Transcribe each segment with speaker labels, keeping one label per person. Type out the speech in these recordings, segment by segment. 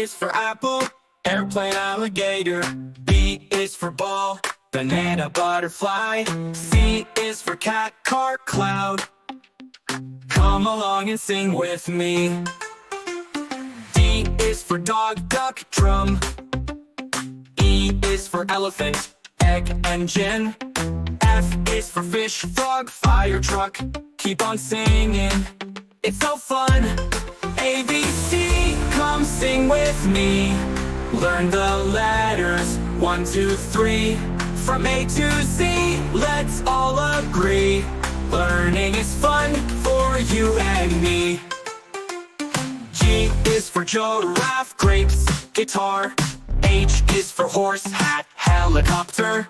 Speaker 1: is for apple, airplane, alligator. B is for ball, banana, butterfly. C is for cat, car, cloud. Come along and sing with me. D is for dog, duck, drum. E is for elephant, egg, engine. F is for fish, frog, fire truck. Keep on singing, it's so fun. A, B, C, come sing with me. Learn the letters, 1, 2, 3. From A to Z, let's all agree. Learning is fun for you and me. G is for giraffe, grapes, guitar. H is for horse, hat, helicopter.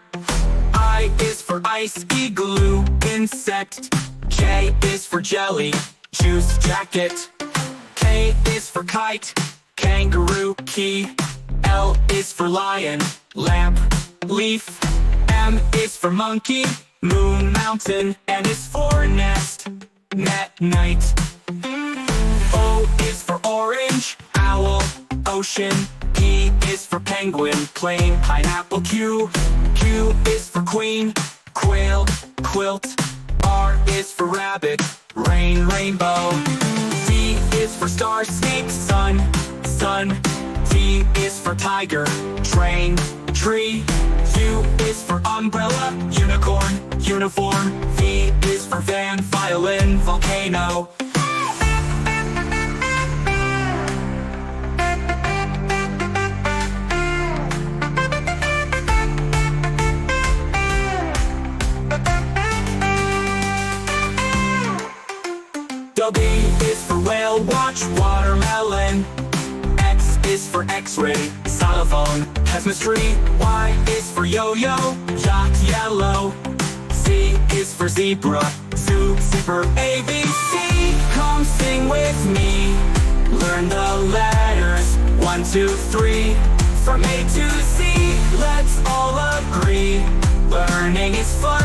Speaker 1: I is for ice, igloo, insect. J is for jelly, juice, jacket. K is for kite, kangaroo, key. L is for lion, lamp, leaf. M is for monkey, moon, mountain. N is for nest, net, night. O is for orange, owl, ocean. P is for penguin, plane, pineapple. Q is for queen, quail, quilt. R is for rabbit, rain, rainbow. C is for star, snake, sun, sun. T is for tiger, train, tree. U is for umbrella, unicorn, uniform. V is for van, violin, volcano. W is for whale, watch, watermelon. X is for x-ray, xylophone, chemistry. Y is for yo-yo, yacht, yellow. Z is for zebra, zoo, zipper. A, B, C, come sing with me. Learn the letters, 1, 2, 3. From A to Z, let's all agree. Learning is fun